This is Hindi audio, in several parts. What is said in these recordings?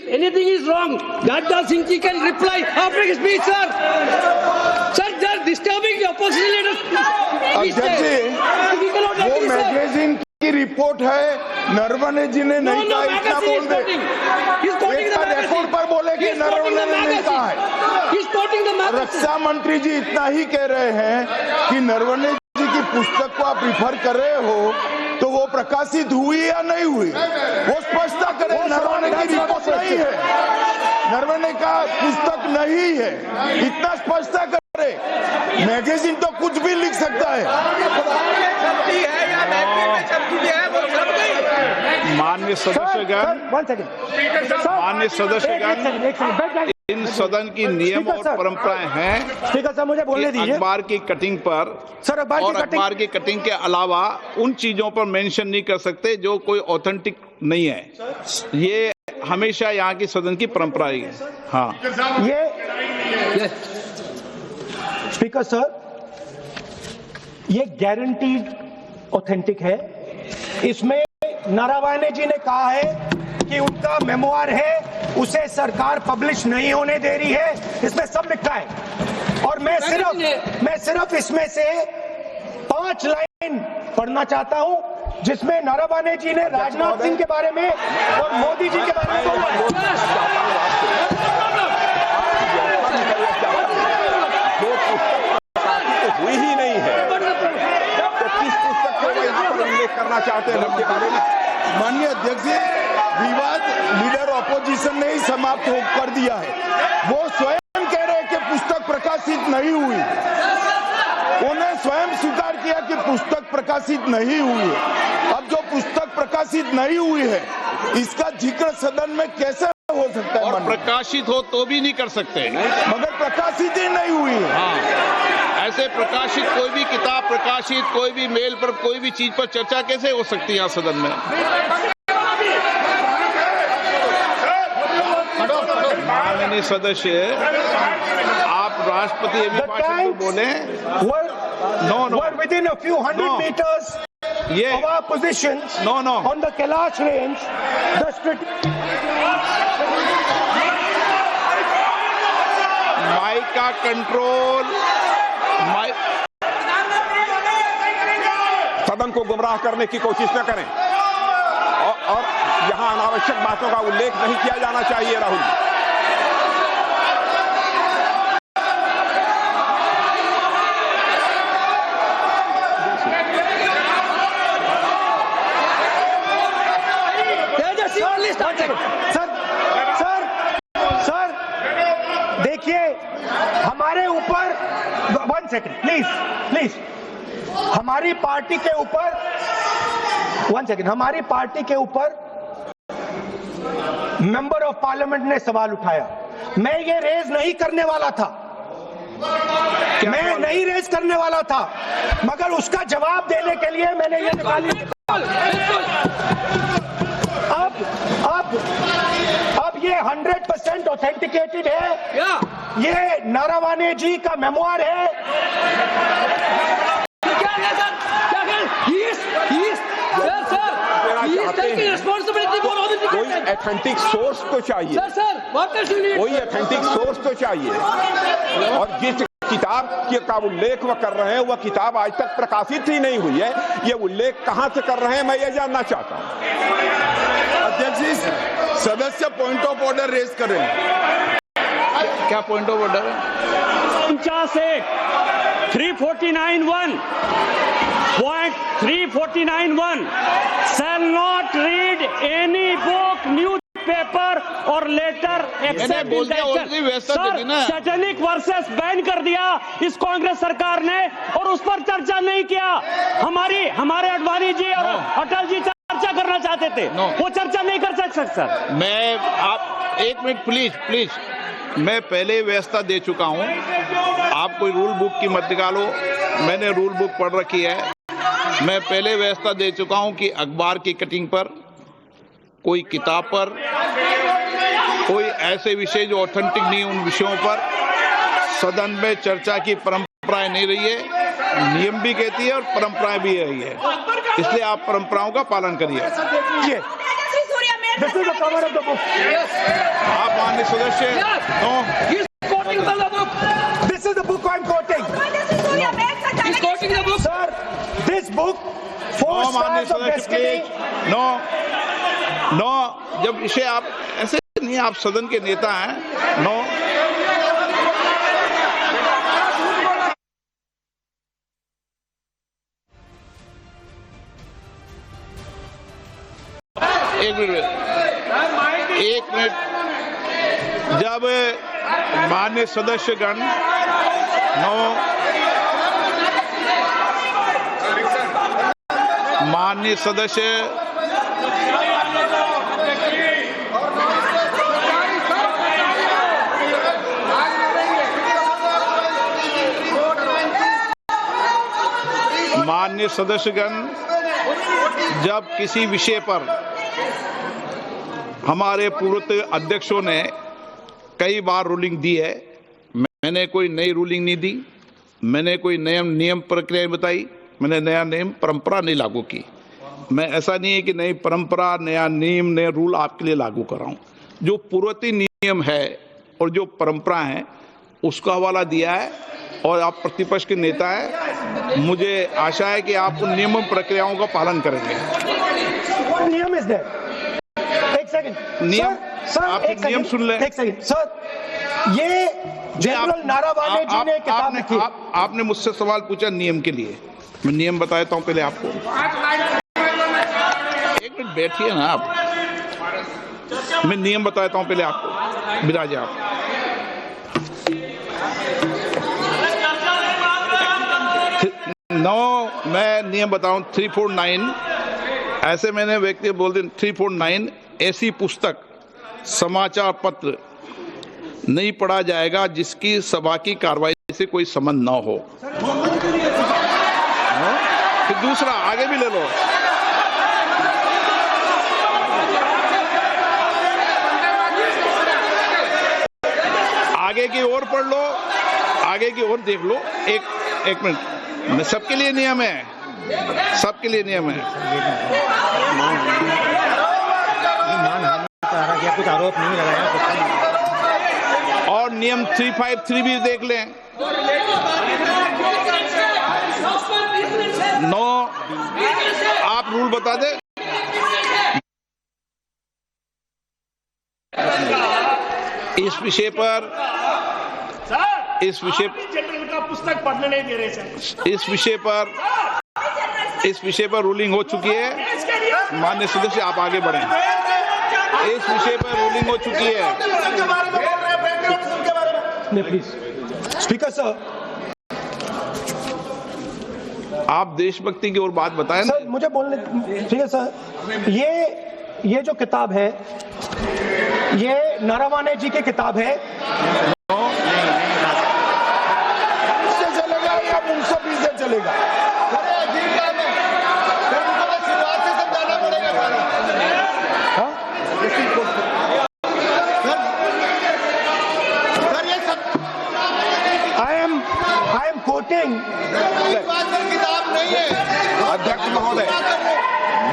anything is wrong, Gajda Singh ji can reply after his speech, sir. Sir, they are disturbing the opposition leaders. अध्यक्ष जी, वो मैगजीन की रिपोर्ट है, नरवणे जी ने नहीं कहा, इतना बोल दे। एक रिकॉर्ड पर बोले कि नरवणे ने नहीं कहा है। रक्षा मंत्री जी इतना ही कह रहे हैं कि नरवणे जी की पुस्तक को आप रिफर कर रहे हो, तो वो प्रकाशित हुई या नहीं हुई, वो स्पष्टता करें। नरवणे की रिपोर्ट नहीं है, नरवणे का पुस्तक नहीं है, इतना स्पष्टता करे। मैगजीन तो कुछ भी लिख सकता है। माननीय सदस्यगण, माननीय सदस्यगण, इन सदन की नियम और परंपराएं हैं। स्पीकर साहब, मुझे बोलने दीजिए। अखबार की कटिंग पर सर, अखबार की कटिंग के अलावा उन चीजों पर मेंशन नहीं कर सकते जो कोई ऑथेंटिक नहीं है। ये हमेशा यहाँ की सदन की परंपरा ही है। हाँ, ये स्पीकर सर, ये गारंटीड ऑथेंटिक है। इसमें नरवणे जी ने कहा है कि उनका मेमोआर है, उसे सरकार पब्लिश नहीं होने दे रही है, इसमें सब लिखा है। और मैं सिर्फ इसमें से 5 लाइन पढ़ना चाहता हूं, जिसमें नरवणे जी ने राजनाथ सिंह के बारे में और मोदी जी के बारे में बोला है। हुई ही नहीं है, तो किस पुस्तक को यहाँ पर उल्लेख करना चाहते हैं के बारे में? माननीय अध्यक्ष जी, विवाद लीडर ऑपोजिशन ने ही समाप्त कर दिया है। वो स्वयं कह रहे हैं कि पुस्तक प्रकाशित नहीं हुई, उन्हें स्वयं स्वीकार किया कि पुस्तक प्रकाशित नहीं हुई है। अब जो पुस्तक प्रकाशित नहीं हुई है, इसका जिक्र सदन में कैसे हो सकता है? और प्रकाशित हो तो भी नहीं कर सकते, मगर प्रकाशित ही नहीं हुई है। हाँ, ऐसे प्रकाशित कोई भी किताब प्रकाशित, कोई भी मेल पर, कोई भी चीज पर चर्चा कैसे हो सकती है यहाँ सदन में? माननीय सदस्य, आप राष्ट्रपति अभिभाषण को बोले। No. Within a few hundred meters of our positions on the Kailash range, mic का कंट्रोल, सदन को गुमराह करने की कोशिश न करें, और यहाँ अनावश्यक बातों का उल्लेख नहीं किया जाना चाहिए। राहुल, सर देखिए, हमारे ऊपर 1 सेकंड प्लीज, हमारी पार्टी के ऊपर 1 सेकंड, हमारी पार्टी के ऊपर मेंबर ऑफ पार्लियामेंट ने सवाल उठाया। मैं ये रेज नहीं करने वाला था, मगर उसका जवाब देने के लिए मैंने ये निकाली। अब ये 100% ऑथेंटिकेटेड है। ये नरवणे जी का मेमोआर है। कोई ऑथेंटिक सोर्स तो चाहिए, कोई ऑथेंटिक सोर्स तो चाहिए। और जिस किताब का उल्लेख वह कर रहे हैं, वह किताब आज तक प्रकाशित ही नहीं हुई है। ये उल्लेख कहां से कर रहे हैं, मैं ये जानना चाहता हूं। अध्यक्ष जी, सदस्य पॉइंट ऑफ ऑर्डर रेज करें। क्या पॉइंट ऑफ ऑर्डर है? 349(1) Point 349(1) shall not read any book, newspaper or letter except in the sir, satanic versus ban कर दिया इस कांग्रेस सरकार ने, और उस पर चर्चा नहीं किया। हमारे अडवाणी जी और अटल जी चर्चा करना चाहते थे, वो चर्चा नहीं कर सकते सर। मैं, आप 1 मिनट प्लीज, मैं पहले व्यवस्था दे चुका हूं। आप कोई रूल बुक की मत निकालो, मैंने रूल बुक पढ़ रखी है। मैं पहले व्यवस्था दे चुका हूं कि अखबार की कटिंग पर, कोई किताब पर, कोई ऐसे विषय जो ऑथेंटिक नहीं, उन विषयों पर सदन में चर्चा की परंपराएं नहीं रही है। नियम भी कहती है और परंपराएं भी रही है, इसलिए आप परंपराओं का पालन करिए। This is the cover of the book. आप माननीय सदस्य no He's quoting from the book. This is the book I'm quoting. He's quoting the book. Sir, this book, Four no माननीय Stars of सदस्य Destiny. प्लीज नो जब इसे आप ऐसे नहीं, आप सदन के नेता हैं। नो एक मिनट जब माननीय सदस्यगण माननीय सदस्य माननीय सदस्यगण जब किसी विषय पर हमारे पूर्व अध्यक्षों ने कई बार रूलिंग दी है, मैंने कोई नई रूलिंग नहीं दी, मैंने कोई नियम प्रक्रिया बताई, मैंने नया नियम परंपरा नहीं लागू की। मैं ऐसा नहीं है कि नई परंपरा, नया नियम, नया रूल आपके लिए लागू कर रहा हूं। जो पूर्ववर्ती नियम है और जो परंपरा है उसका हवाला दिया है, और आप प्रतिपक्ष के नेता हैं, मुझे आशा है कि आप उन नियम प्रक्रियाओं का पालन करेंगे। नियम इज देयर। एक सेकंड नियम, सर, आप एक नियम सुन लें। एक सेकंड सर, ये जनरल नारावाने जी ने किताब लिखी। आपने मुझसे सवाल पूछा नियम के लिए, मैं नियम बताता हूं पहले आपको। एक मिनट बैठिए ना आप, मैं नियम बताता हूं पहले आपको। विराज आप मैं नियम बताऊं 349 ऐसे मैंने व्यक्ति बोल दी 349 ऐसी पुस्तक समाचार पत्र नहीं पढ़ा जाएगा जिसकी सभा की कार्रवाई से कोई संबंध न हो। फिर दूसरा आगे भी ले लो, आगे की ओर पढ़ लो, आगे की ओर देख लो। एक मिनट, सबके लिए नियम है, सबके लिए नियम है। कुछ आरोप नहीं लगाया। और नियम 353 भी देख लें। नो, आप रूल बता दे। इस विषय पर जनरल का पुस्तक पढ़ने नहीं दे रहे सर। इस विषय पर रूलिंग हो चुकी है। माननीय सदस्य आप आगे बढ़ें। इस विषय पर रूलिंग हो चुकी है। प्लीज स्पीकर सर, आप देशभक्ति की ओर बात बताएं। सर मुझे बोलने, ठीक है सर। ये जो किताब है, ये नारावाने जी की किताब है। इससे चलेगा या मुंसफी से चलेगा? I am quoting. अध्यक्ष महोदय,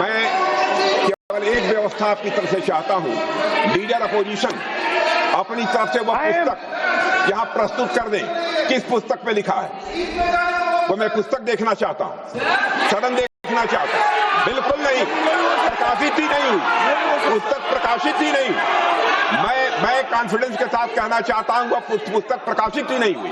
मैं केवल एक व्यवस्था आपकी तरफ से चाहता हूं। लीडर अपोजिशन अपनी तरफ से वह पुस्तक यहां प्रस्तुत कर दें। किस पुस्तक पे लिखा है वो मैं पुस्तक देखना चाहता हूं, सदन देखना चाहता हूं। बिल्कुल नहीं, प्रकाशित ही नहीं हुई पुस्तक, प्रकाशित ही नहीं। मैं कॉन्फिडेंस के साथ कहना चाहता हूं वह पुस्तक प्रकाशित ही नहीं हुई।